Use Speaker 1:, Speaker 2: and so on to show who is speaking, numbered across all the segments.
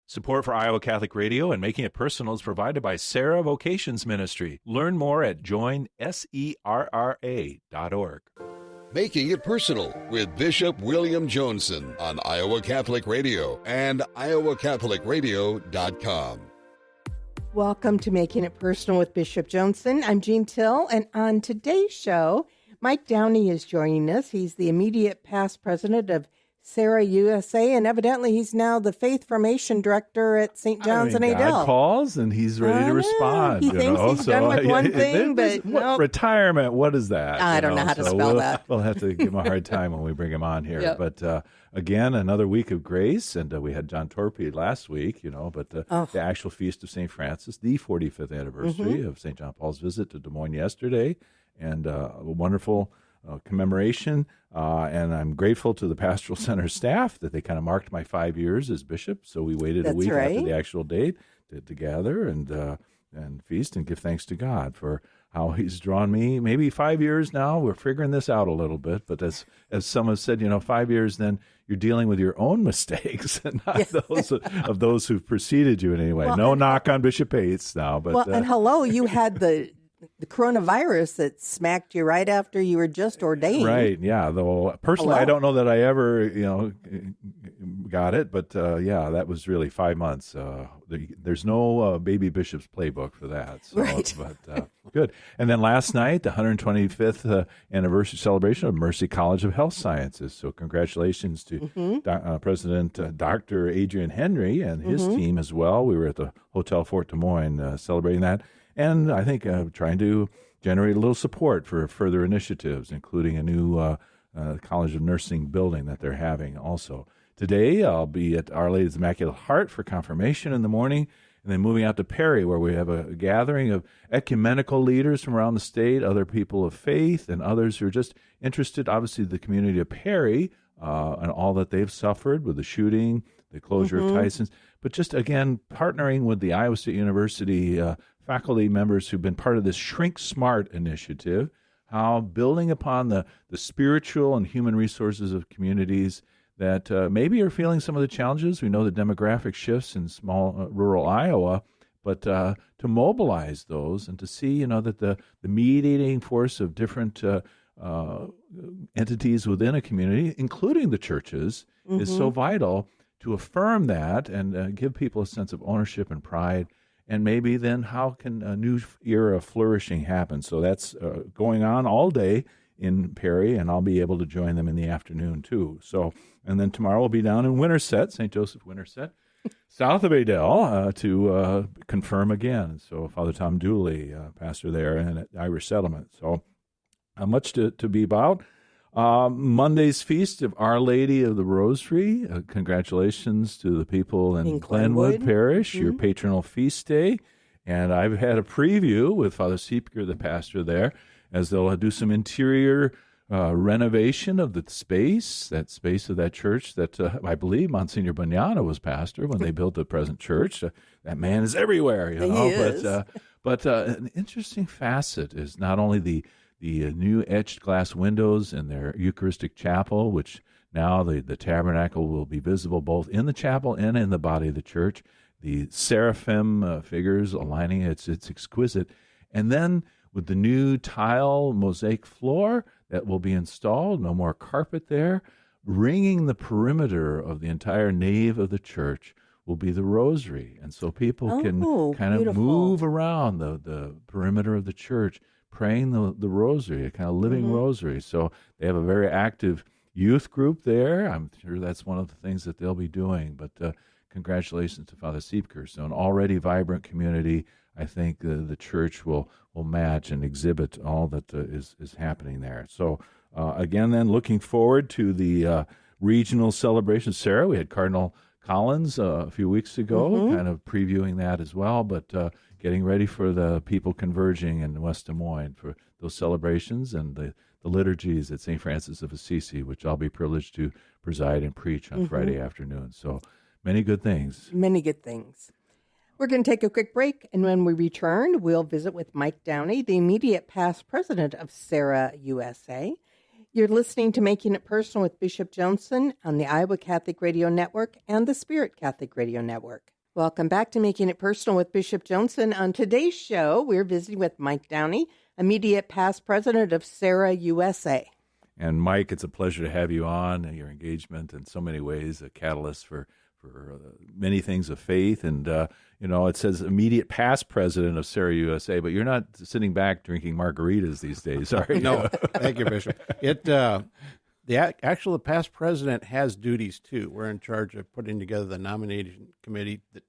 Speaker 1: Support for Iowa Catholic Radio and Making It Personal is provided by Serra Vocations Ministry. Learn more at joinserra.org.
Speaker 2: Making It Personal with Bishop William Joensen on Iowa Catholic Radio and iowacatholicradio.com.
Speaker 3: Welcome to Making It Personal with Bishop Joensen. I'm Jean Till, and on today's show, Mike Downey is joining us. He's the immediate past president of Serra, USA, and evidently he's now the Faith Formation Director at St. John's and Adel.
Speaker 1: God calls, and he's ready to respond.
Speaker 3: He thinks he's done with one thing, but nope.
Speaker 1: Retirement, what is that?
Speaker 3: I don't know how to spell that.
Speaker 1: We'll have to give him a hard time when we bring him on here.
Speaker 3: Yep.
Speaker 1: But again, another week of grace, and we had John Torpey last week, but the actual Feast of St. Francis, the 45th anniversary of St. John Paul's visit to Des Moines yesterday, and a wonderful commemoration, and I'm grateful to the Pastoral Center staff that they kind of marked my 5 years as bishop. So we waited a week after the actual date to gather and feast and give thanks to God for how He's drawn me. Maybe 5 years now. We're figuring this out a little bit, but as some have said, 5 years, then you're dealing with your own mistakes and not those of those who've preceded you in any way. Well, no knock on Bishop Pates now, but
Speaker 3: and hello, you had the coronavirus that smacked you right after you were just ordained.
Speaker 1: Right, yeah. Though personally, I don't know that I ever, got it. But, that was really 5 months. There's no baby bishop's playbook for that. So,
Speaker 3: right.
Speaker 1: But good. And then last night, the 125th anniversary celebration of Mercy College of Health Sciences. So congratulations to President Dr. Adrian Henry and his team as well. We were at the Hotel Fort Des Moines celebrating that. And I think trying to generate a little support for further initiatives, including a new College of Nursing building that they're having also. Today, I'll be at Our Lady's Immaculate Heart for confirmation in the morning, and then moving out to Perry, where we have a gathering of ecumenical leaders from around the state, other people of faith, and others who are just interested, obviously, the community of Perry and all that they've suffered with the shooting, the closure of Tyson's, but just, again, partnering with the Iowa State University faculty members who've been part of this Shrink Smart initiative, how building upon the spiritual and human resources of communities that maybe are feeling some of the challenges. We know the demographic shifts in small rural Iowa, but to mobilize those and to see, that the mediating force of different entities within a community, including the churches, is so vital to affirm that and give people a sense of ownership and pride. And maybe then how can a new era of flourishing happen? So that's going on all day in Perry, and I'll be able to join them in the afternoon too. So, and then tomorrow we'll be down in Winterset, St. Joseph Winterset, south of Adel, to confirm again. So Father Tom Dooley, pastor there and at Irish Settlement. So much to be about. Monday's feast of Our Lady of the Rosary. Congratulations to the people in Glenwood Parish, your patronal feast day. And I've had a preview with Father Siepker, the pastor there, as they'll do some interior renovation of the space of that church that I believe Monsignor Bagnano was pastor when they built the present church. That man is everywhere,
Speaker 3: He is.
Speaker 1: But an interesting facet is not only the new etched glass windows in their Eucharistic chapel, which now the tabernacle will be visible both in the chapel and in the body of the church. The seraphim figures aligning, it's exquisite. And then with the new tile mosaic floor that will be installed, no more carpet there, ringing the perimeter of the entire nave of the church will be the rosary. And so people can kind of move around the perimeter of the church, praying the rosary, a kind of living rosary. So they have a very active youth group there. I'm sure that's one of the things that they'll be doing. But congratulations to Father Siepker. So an already vibrant community. I think the church will match and exhibit all that is happening there. So again, then looking forward to the regional celebration. Serra, we had Cardinal Collins a few weeks ago, kind of previewing that as well. But getting ready for the people converging in West Des Moines for those celebrations and the liturgies at St. Francis of Assisi, which I'll be privileged to preside and preach on Friday afternoon. So many good things.
Speaker 3: Many good things. We're going to take a quick break, and when we return, we'll visit with Mike Downey, the immediate past president of Serra, USA. You're listening to Making It Personal with Bishop Joensen on the Iowa Catholic Radio Network and the Spirit Catholic Radio Network. Welcome back to Making It Personal with Bishop Joensen. On today's show, we're visiting with Mike Downey, immediate past president of Serra, USA.
Speaker 1: And Mike, it's a pleasure to have you on. Your engagement in so many ways, a catalyst for many things of faith. And, it says immediate past president of Serra, USA, but you're not sitting back drinking margaritas these days, are you?
Speaker 4: No, thank you, Bishop. The past president has duties, too. We're in charge of putting together the nomination committee that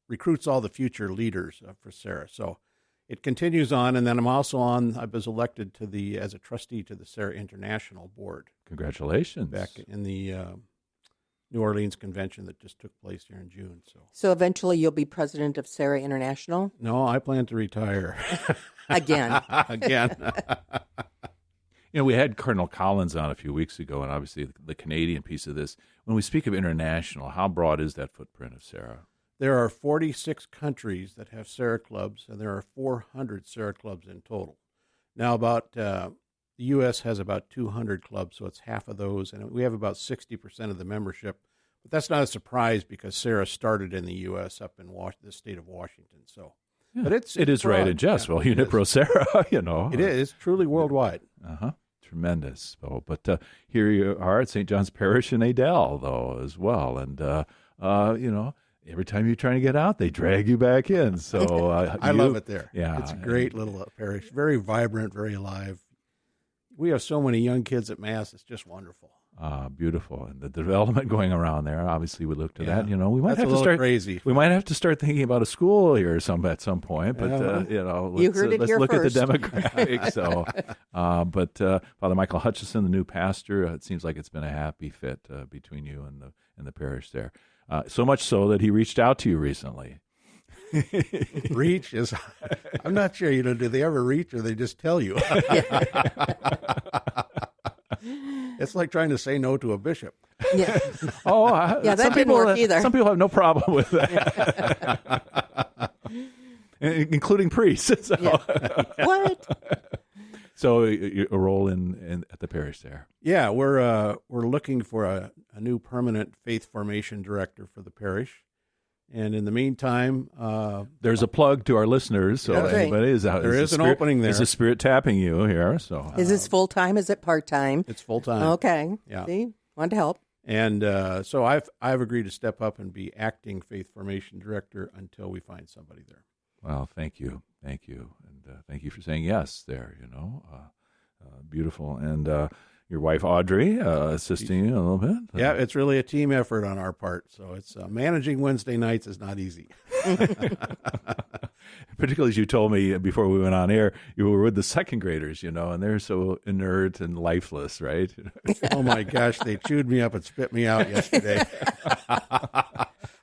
Speaker 4: recruits all the future leaders for Serra. So it continues on, and then I was elected as a trustee to the Serra International Board.
Speaker 1: Congratulations.
Speaker 4: Back in the New Orleans convention that just took place here in June.
Speaker 3: So eventually you'll be president of Serra International?
Speaker 4: No, I plan to retire.
Speaker 3: Again.
Speaker 4: Again.
Speaker 1: We had Cardinal Collins on a few weeks ago, and obviously the Canadian piece of this. When we speak of international, how broad is that footprint of Serra?
Speaker 4: There are 46 countries that have Serra clubs, and there are 400 Serra clubs in total. Now, the U.S. has about 200 clubs, so it's half of those, and we have about 60% of the membership. But that's not a surprise because Serra started in the U.S. up in the state of Washington. So,
Speaker 1: yeah.
Speaker 4: But it's
Speaker 1: it is
Speaker 4: broad.
Speaker 1: right in jest.
Speaker 4: Yeah,
Speaker 1: Well, Unipro Serra,
Speaker 4: It is. It's truly worldwide.
Speaker 1: Tremendous. But here you are at St. John's Parish in Adel, though, as well. And, every time you're trying to get out, they drag you back in. So
Speaker 4: I love it there.
Speaker 1: Yeah.
Speaker 4: It's a great little parish. Very vibrant, very alive. We have so many young kids at Mass. It's just wonderful.
Speaker 1: Beautiful. And the development going around there, obviously we look to that. We might
Speaker 4: That's
Speaker 1: have
Speaker 4: a
Speaker 1: to start
Speaker 4: crazy.
Speaker 1: We might have to start thinking about a school here at some point. But let's look at the demographics. So, but Father Michael Hutchison, the new pastor, it seems like it's been a happy fit between you and the parish there. So much so that he reached out to you recently.
Speaker 4: Reach is, I'm not sure, do they ever reach or they just tell you? It's like trying to say no to a bishop.
Speaker 3: Yeah.
Speaker 1: That
Speaker 3: didn't work either.
Speaker 1: Some people have no problem with that, including priests. So.
Speaker 3: Yeah. What?
Speaker 1: So a role in at the parish there.
Speaker 4: Yeah, we're looking for a new permanent faith formation director for the parish. And in the meantime,
Speaker 1: there's a plug to our listeners. So anybody is out.
Speaker 4: There is an opening there.
Speaker 1: There's a spirit tapping you here. So
Speaker 3: is this full time? Is it part time?
Speaker 4: It's full time.
Speaker 3: Okay.
Speaker 4: Yeah.
Speaker 3: See, wanted to help.
Speaker 4: And so I've agreed to step up and be acting faith formation director until we find somebody there.
Speaker 1: Well, thank you, and thank you for saying yes. There, beautiful, and your wife Audrey assisting you a little bit.
Speaker 4: Yeah, it's really a team effort on our part. So it's managing Wednesday nights is not easy.
Speaker 1: Particularly as you told me before we went on air, you were with the second graders, and they're so inert and lifeless, right?
Speaker 4: Oh my gosh, they chewed me up and spit me out yesterday.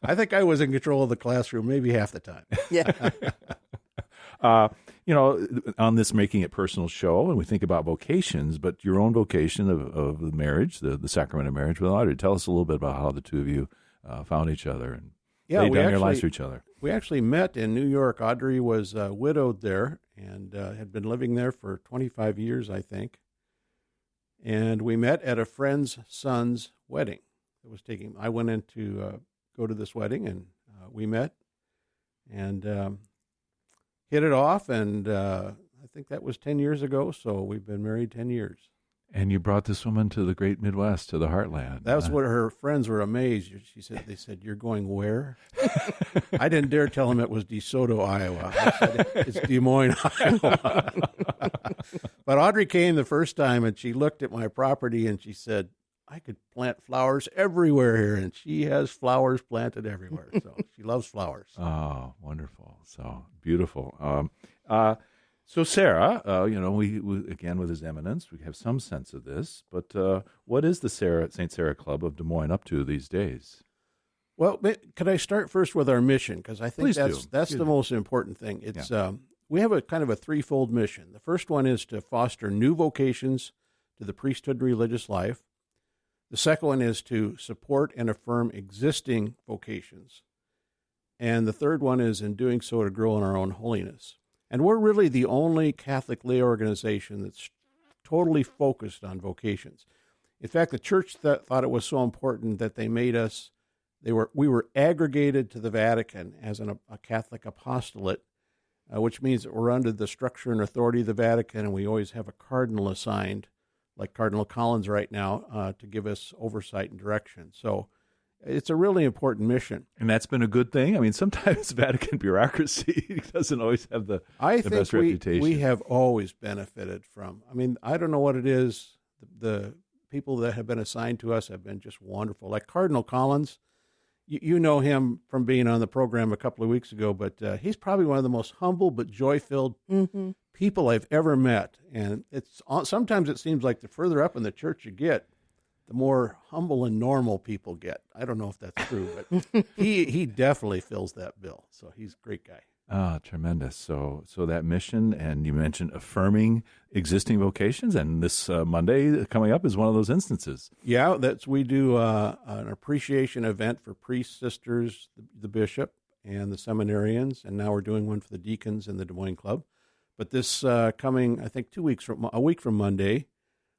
Speaker 4: I think I was in control of the classroom maybe half the time.
Speaker 3: Yeah.
Speaker 1: On this Making It Personal show, and we think about vocations, but your own vocation of the marriage, the sacrament of marriage with Audrey. Tell us a little bit about how the two of you found each other and laid down your lives for each other.
Speaker 4: We actually met in New York. Audrey was widowed there and had been living there for 25 years, I think. And we met at a friend's son's wedding. I went in to go to this wedding, and we met and hit it off, and I think that was 10 years ago, so we've been married 10 years.
Speaker 1: And you brought this woman to the great Midwest, to the heartland.
Speaker 4: That was what her friends were amazed. They said, "You're going where?" I didn't dare tell them it was DeSoto, Iowa. I said, it's Des Moines, Iowa. But Audrey came the first time, and she looked at my property, and she said, "I could plant flowers everywhere here," and she has flowers planted everywhere. So she loves flowers.
Speaker 1: Oh, wonderful! So beautiful. So Serra, we again with His Eminence, we have some sense of this. But what is the St. Serra Club of Des Moines up to these days?
Speaker 4: Well, could I start first with our mission? Because I think that's the most important thing. It's we have a kind of a threefold mission. The first one is to foster new vocations to the priesthood and religious life. The second one is to support and affirm existing vocations. And the third one is, in doing so, to grow in our own holiness. And we're really the only Catholic lay organization that's totally focused on vocations. In fact, the church thought it was so important that they made us we were aggregated to the Vatican as a Catholic apostolate, which means that we're under the structure and authority of the Vatican, and we always have a cardinal assigned, like Cardinal Collins right now, to give us oversight and direction. So it's a really important mission.
Speaker 1: And that's been a good thing? I mean, sometimes Vatican bureaucracy doesn't always have the best reputation.
Speaker 4: We have always benefited from, I mean, I don't know what it is. The people that have been assigned to us have been just wonderful. Like Cardinal Collins, you know him from being on the program a couple of weeks ago, but he's probably one of the most humble but joy-filled people I've ever met. And sometimes it seems like the further up in the church you get, the more humble and normal people get. I don't know if that's true, but he definitely fills that bill. So he's a great guy.
Speaker 1: Ah, tremendous. So that mission, and you mentioned affirming existing vocations, and this Monday coming up is one of those instances.
Speaker 4: Yeah, we do an appreciation event for priests, sisters, the bishop, and the seminarians, and now we're doing one for the deacons in the Des Moines Club. But this coming, I think, a week from Monday,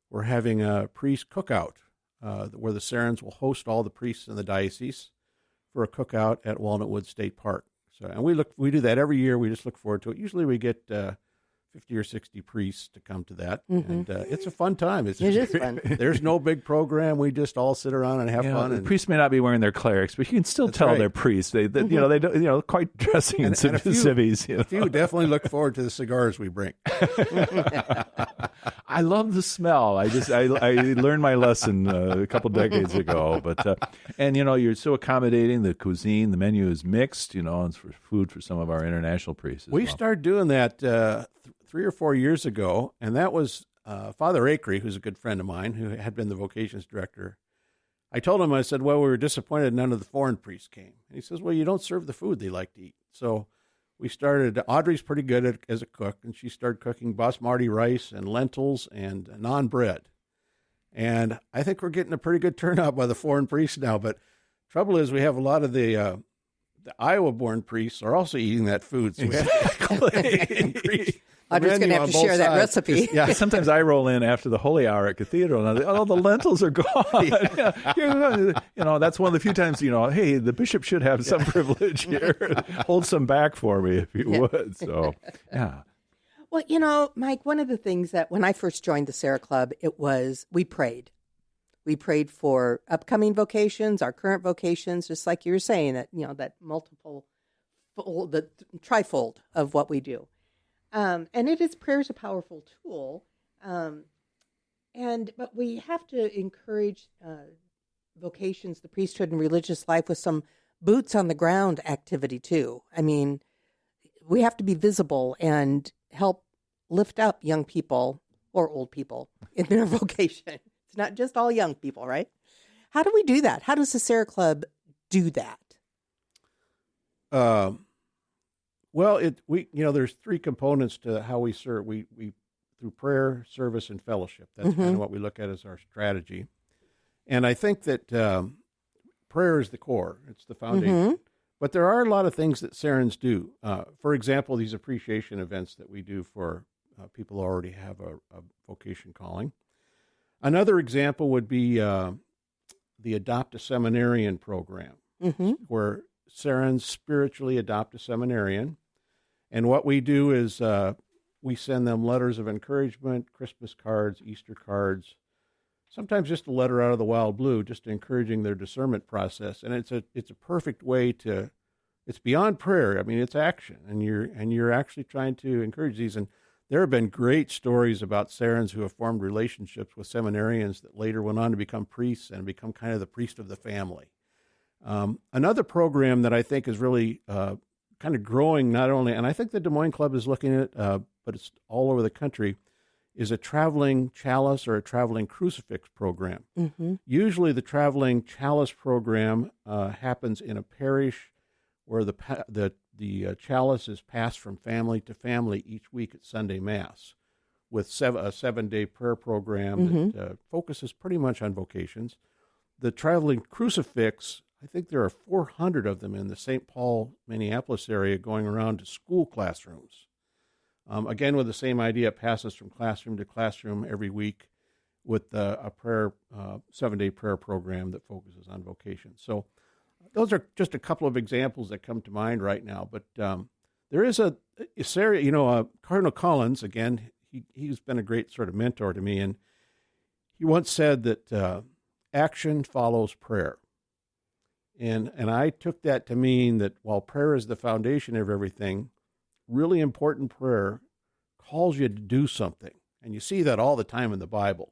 Speaker 4: we're having a priest cookout where the Serrans will host all the priests in the diocese for a cookout at Walnut Woods State Park. So, and we do that every year. We just look forward to it. Usually we get 50 or 60 priests to come to that, and it's a fun time. It is fun. There's no big program. We just all sit around and have fun.
Speaker 1: The priests may not be wearing their clerics, but you can still tell they're priests. They don't, quite dressing in civvies.
Speaker 4: A few definitely look forward to the cigars we bring.
Speaker 1: I love the smell. I learned my lesson a couple decades ago. But and you're so accommodating. The cuisine, the menu is mixed. And it's for food for some of our international priests.
Speaker 4: We started doing that 3 or 4 years ago, and that was Father Acree, who's a good friend of mine, who had been the vocations director. I told him, I said, well, we were disappointed none of the foreign priests came. And he says, well, you don't serve the food they like to eat. So we started, Audrey's pretty good as a cook, and she started cooking basmati rice and lentils and naan bread. And I think we're getting a pretty good turnout by the foreign priests now, but trouble is we have a lot of the Iowa-born priests are also eating that food, so we have to increase.
Speaker 3: Audrey's going to have to share that recipe.
Speaker 1: Yeah, sometimes I roll in after the Holy Hour at Cathedral, and the lentils are gone. That's one of the few times, hey, the bishop should have some privilege here. Hold some back for me, if you would. So, yeah.
Speaker 3: Well, Mike, one of the things that when I first joined the Serra Club, it was we prayed. We prayed for upcoming vocations, our current vocations, just like you were saying, that, that the trifold of what we do. And prayer is a powerful tool. But we have to encourage vocations, the priesthood and religious life with some boots on the ground activity too. I mean, we have to be visible and help lift up young people or old people in their vocation. It's not just all young people, right? How do we do that? How does the Serra Club do that?
Speaker 4: Well, there's 3 components to how we serve. We through prayer, service, and fellowship. That's kind of what we look at as our strategy. And I think that prayer is the core. It's the foundation. But there are a lot of things that Serrans do. For example, these appreciation events that we do for people who already have a vocation calling. Another example would be the Adopt a Seminarian program, where Serrans spiritually adopt a seminarian. And what we do is we send them letters of encouragement, Christmas cards, Easter cards, sometimes just a letter out of the wild blue, just encouraging their discernment process. And it's a perfect way to, it's beyond prayer. I mean, it's action, and you're actually trying to encourage these. And there have been great stories about Serrans who have formed relationships with seminarians that later went on to become priests and become kind of the priest of the family. Another program that I think is really kind of growing, not only, and I think the Des Moines Club is looking at it, but it's all over the country, is a traveling chalice or a traveling crucifix program. Usually the traveling chalice program happens in a parish where the chalice is passed from family to family each week at Sunday Mass, with a 7-day prayer program that focuses pretty much on vocations. The traveling crucifix, I think there are 400 of them in the St. Paul, Minneapolis area going around to school classrooms. Again, with the same idea, it passes from classroom to classroom every week with a 7-day prayer program that focuses on vocation. So those are just a couple of examples that come to mind right now. But there is a Serra, Cardinal Collins, again, he's been a great sort of mentor to me, and he once said that action follows prayer. And I took that to mean that while prayer is the foundation of everything, really important prayer calls you to do something. And you see that all the time in the Bible.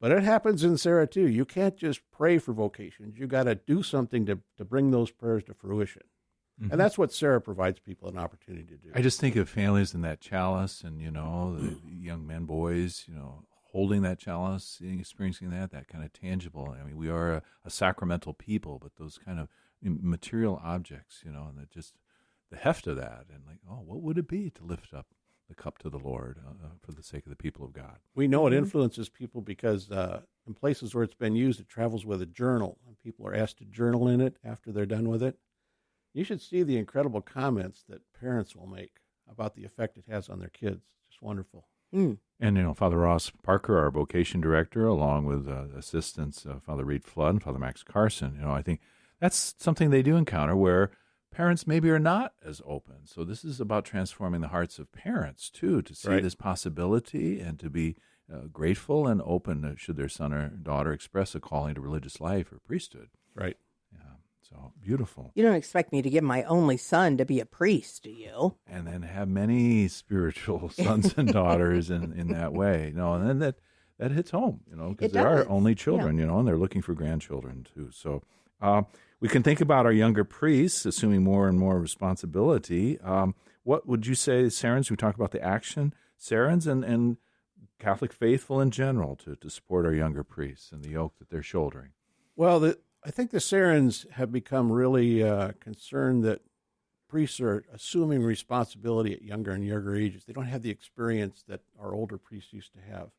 Speaker 4: But it happens in Serra too. You can't just pray for vocations. You got to do something to bring those prayers to fruition. Mm-hmm. And that's what Serra provides people an opportunity to do.
Speaker 1: I just think of families in that chalice and, the young men, boys, holding that chalice, experiencing that kind of tangible. I mean, we are a sacramental people, but those kind of material objects, and that just the heft of that, and what would it be to lift up the cup to the Lord for the sake of the people of God?
Speaker 4: We know it influences people because in places where it's been used, it travels with a journal, and people are asked to journal in it after they're done with it. You should see the incredible comments that parents will make about the effect it has on their kids. It's just wonderful.
Speaker 3: Mm.
Speaker 1: And, Father Ross Parker, our vocation director, along with assistants, Father Reed Flood and Father Max Carson, I think that's something they do encounter where parents maybe are not as open. So this is about transforming the hearts of parents, too, to see this possibility and to be grateful and open should their son or daughter express a calling to religious life or priesthood.
Speaker 4: Right.
Speaker 1: Yeah. So beautiful.
Speaker 3: You don't expect me to give my only son to be a priest, do you?
Speaker 1: And then have many spiritual sons and daughters in that way. And then that hits home, because there are only children, and they're looking for grandchildren, too. So we can think about our younger priests assuming more and more responsibility. What would you say, Serrans, we talk about the action, Serrans and Catholic faithful in general to support our younger priests and the yoke that they're shouldering?
Speaker 4: Well, I think the Serrans have become really concerned that priests are assuming responsibility at younger and younger ages. They don't have the experience that our older priests used to have.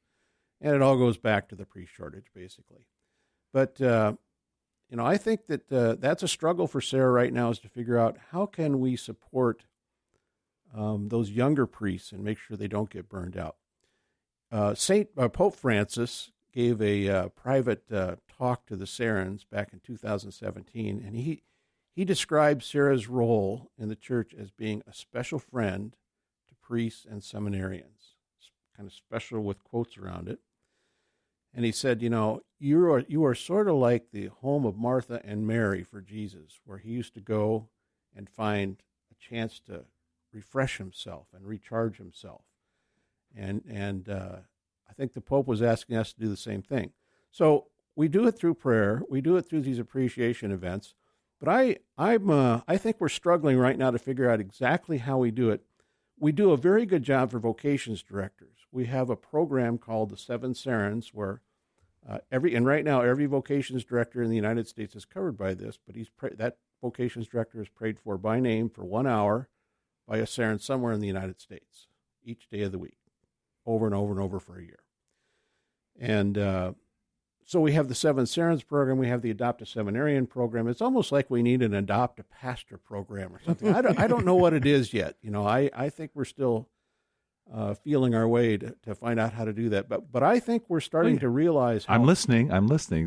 Speaker 4: And it all goes back to the priest shortage, basically. But I think that that's a struggle for Serra right now, is to figure out how can we support those younger priests and make sure they don't get burned out. Pope Francis gave a private talk to the Serrans back in 2017, and he described Serra's role in the church as being a special friend to priests and seminarians, kind of special with quotes around it. And he said, you are sort of like the home of Martha and Mary for Jesus, where he used to go and find a chance to refresh himself and recharge himself. And I think the Pope was asking us to do the same thing. So we do it through prayer. We do it through these appreciation events. But I think we're struggling right now to figure out exactly how we do it. We do a very good job for vocations directors. We have a program called the Seven Serrans, where right now every vocations director in the United States is covered by this. But that vocations director is prayed for by name for 1 hour by a Serran somewhere in the United States each day of the week, over and over and over for a year. And so we have the Seven Serrans program. We have the Adopt a Seminarian program. It's almost like we need an Adopt a Pastor program or something. I don't know what it is yet. I think we're still feeling our way to find out how to do that. But I think we're starting to realize how...
Speaker 1: I'm listening.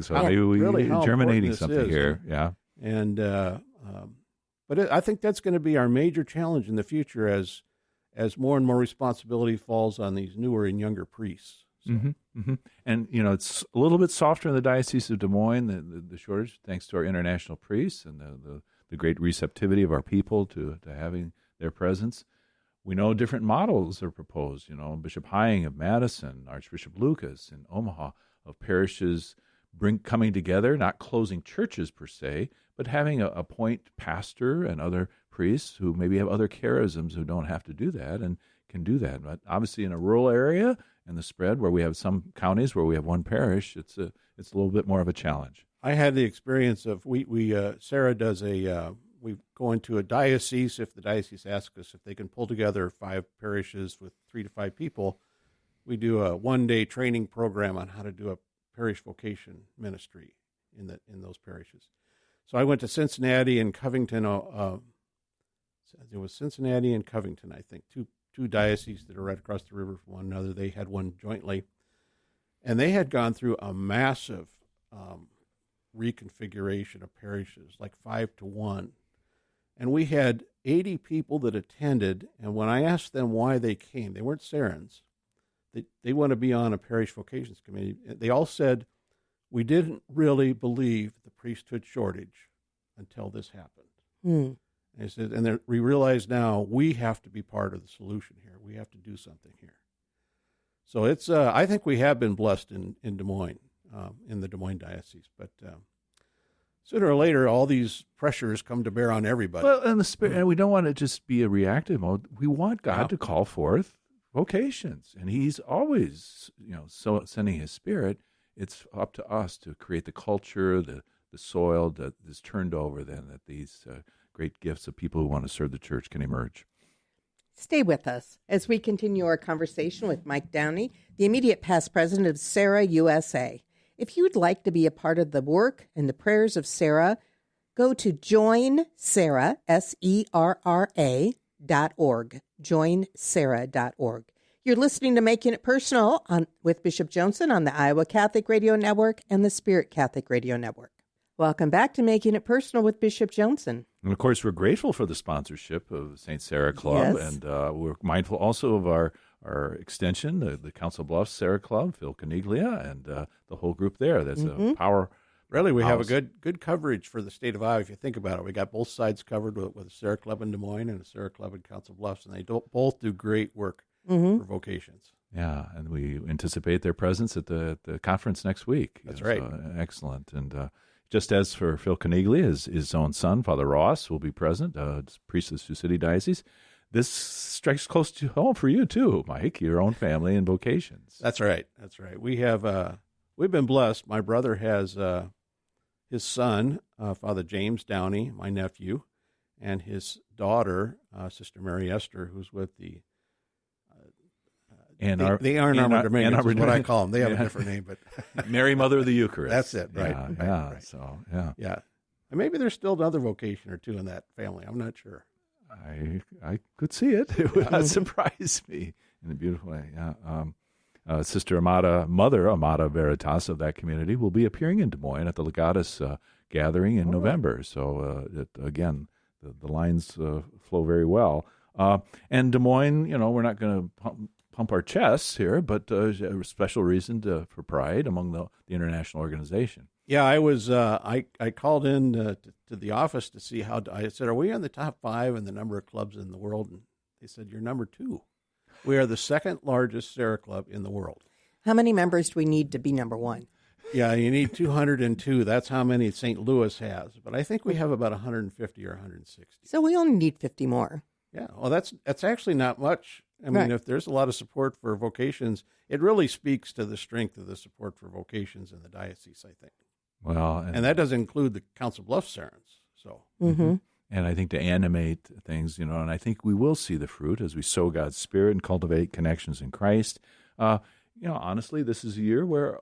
Speaker 1: So maybe we're germinating something here. Yeah.
Speaker 4: And but I think that's going to be our major challenge in the future as more and more responsibility falls on these newer and younger priests. So.
Speaker 1: Mm-hmm, mm-hmm. And, it's a little bit softer in the Diocese of Des Moines, the shortage, thanks to our international priests and the great receptivity of our people to having their presence. We know different models are proposed, Bishop Hying of Madison, Archbishop Lucas in Omaha, of parishes coming together, not closing churches per se, but having a point pastor and other priests who maybe have other charisms who don't have to do that and can do that. But obviously in a rural area and the spread where we have some counties where we have one parish, it's a little bit more of a challenge.
Speaker 4: I had the experience of Serra does we go into a diocese if the diocese asks us if they can pull together 5 parishes with 3 to 5 people. We do a 1-day training program on how to do a parish vocation ministry in those parishes. So I went to Cincinnati and Covington. It was Cincinnati and Covington, I think, two dioceses that are right across the river from one another. They had one jointly, and they had gone through a massive reconfiguration of parishes, like 5-1. And we had 80 people that attended, and when I asked them why they came, they weren't Serrans. They want to be on a parish vocations committee. They all said, we didn't really believe the priesthood shortage until this happened. And they said, and we realize now we have to be part of the solution here. We have to do something here. So it's, I think we have been blessed in Des Moines, in the Des Moines diocese. But sooner or later, all these pressures come to bear on everybody.
Speaker 1: Well, and the spirit, and we don't want to just be a reactive mode. We want God to call forth vocations, and He's always, so sending His Spirit. It's up to us to create the culture, the soil that is turned over. Then that these great gifts of people who want to serve the church can emerge.
Speaker 3: Stay with us as we continue our conversation with Mike Downey, the immediate past president of Serra, USA. If you would like to be a part of the work and the prayers of Serra, go to joinserra, SERRA.org, joinserra.org. You're listening to Making It Personal with Bishop Joensen on the Iowa Catholic Radio Network and the Spirit Catholic Radio Network. Welcome back to Making It Personal with Bishop Joensen.
Speaker 1: And, of course, we're grateful for the sponsorship of St. Serra Club,
Speaker 3: yes.
Speaker 1: And we're mindful also of our extension, the Council Bluffs Serra Club, Phil Caniglia, and the whole group there. That's a power.
Speaker 4: Really, we have a good coverage for the state of Iowa, if you think about it. We got both sides covered with a Serra Club in Des Moines and a Serra Club in Council Bluffs, and they both do great work for vocations.
Speaker 1: Yeah, and we anticipate their presence at the conference next week.
Speaker 4: That's right.
Speaker 1: Excellent. And just as for Phil Caniglia, his own son, Father Ross, will be present, priest of the Sioux City Diocese. This strikes close to home for you, too, Mike, your own family and vocations.
Speaker 4: That's right. We have, we've been blessed. My brother has his son, Father James Downey, my nephew, and his daughter, Sister Mary Esther, who's with the Ann Arbor Dominions is what I call them. They have a different name, but
Speaker 1: Mary Mother of the Eucharist.
Speaker 4: That's it, right?
Speaker 1: Right. So, yeah.
Speaker 4: And maybe there's still another vocation or two in that family. I'm not sure.
Speaker 1: I could see it. It would not surprise me in a beautiful way. Yeah. Sister Mother Amata Veritas of that community will be appearing in Des Moines at the Legatus gathering in November. So, again, the lines flow very well. And Des Moines, we're not going to pump our chests here, but a special reason for pride among the international organization.
Speaker 4: Yeah, I was. I called in to the office to see how. I said, "Are we in the top 5 in the number of clubs in the world?" And they said, "You're number 2. We are the second largest Serra club in the world."
Speaker 3: How many members do we need to be number 1?
Speaker 4: Yeah, you need 202. That's how many St. Louis has. But I think we have about 150 or 160.
Speaker 3: So we only need 50 more.
Speaker 4: Yeah, well, that's actually not much. I mean, if there's a lot of support for vocations, it really speaks to the strength of the support for vocations in the diocese, I think.
Speaker 1: Well,
Speaker 4: and that does include the Council Bluffs Serrans. So,
Speaker 1: and I think to animate things, and I think we will see the fruit as we sow God's Spirit and cultivate connections in Christ. Honestly, this is a year where,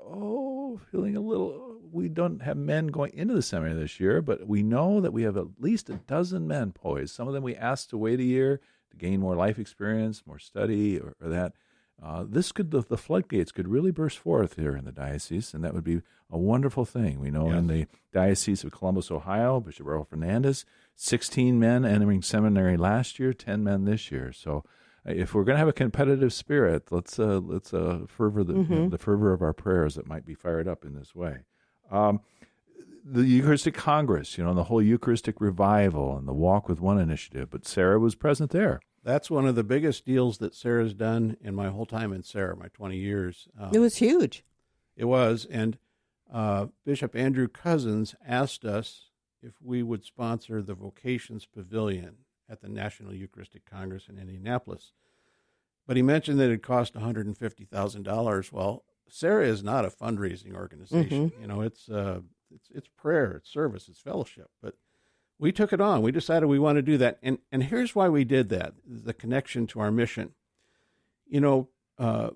Speaker 1: feeling a little, we don't have men going into the seminary this year, but we know that we have at least a dozen men poised. Some of them we asked to wait a year to gain more life experience, more study, or that. The floodgates could really burst forth here in the diocese, and that would be a wonderful thing. We know in the Diocese of Columbus, Ohio, Bishop Earl Fernandez, 16 men entering seminary last year, 10 men this year. So if we're going to have a competitive spirit, let's fervor the fervor of our prayers that might be fired up in this way. The Eucharistic Congress, the whole Eucharistic revival and the Walk with One initiative, but Serra was present there.
Speaker 4: That's one of the biggest deals that Serra's done in my whole time in Serra, my 20 years.
Speaker 3: It was huge.
Speaker 4: It was, and Bishop Andrew Cousins asked us if we would sponsor the Vocations Pavilion at the National Eucharistic Congress in Indianapolis. But he mentioned that it cost $150,000. Well, Serra is not a fundraising organization. It's prayer, it's service, it's fellowship. But we took it on. We decided we want to do that. And here's why we did that, the connection to our mission. The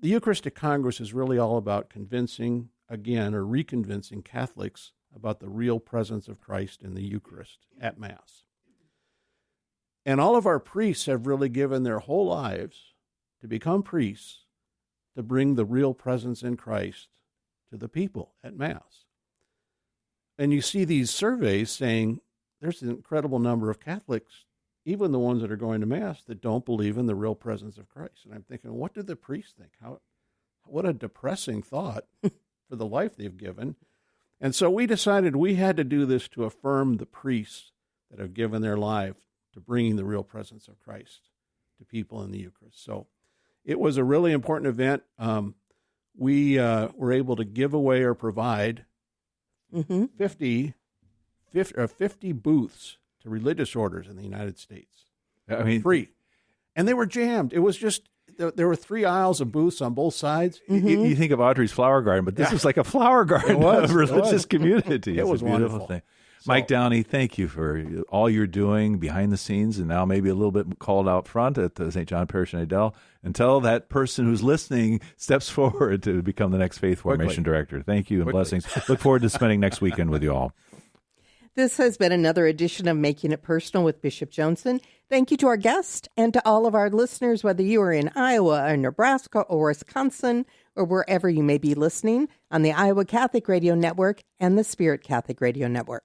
Speaker 4: Eucharistic Congress is really all about convincing, again, or reconvincing Catholics about the real presence of Christ in the Eucharist at Mass. And all of our priests have really given their whole lives to become priests to bring the real presence in Christ to the people at Mass. and you see these surveys saying there's an incredible number of Catholics, even the ones that are going to Mass, that don't believe in the real presence of Christ. And I'm thinking, what do the priests think? What a depressing thought for the life they've given. And so we decided we had to do this to affirm the priests that have given their life to bringing the real presence of Christ to people in the Eucharist. So it was a really important event. We were able to give away or provide 50 booths to religious orders in the United States.
Speaker 1: I mean,
Speaker 4: free. And they were jammed. It was just, there were 3 aisles of booths on both sides.
Speaker 1: You think of Audrey's flower garden, but this is like a flower garden of religious community.
Speaker 4: It was
Speaker 1: a beautiful
Speaker 4: wonderful
Speaker 1: thing.
Speaker 4: So,
Speaker 1: Mike Downey, thank you for all you're doing behind the scenes and now maybe a little bit called out front at the St. John Parish in Adel until that person who's listening steps forward to become the next Faith Formation Director. Thank you and blessings. Look forward to spending next weekend with you all.
Speaker 3: This has been another edition of Making It Personal with Bishop Joensen. Thank you to our guest and to all of our listeners, whether you are in Iowa or Nebraska or Wisconsin or wherever you may be listening on the Iowa Catholic Radio Network and the Spirit Catholic Radio Network.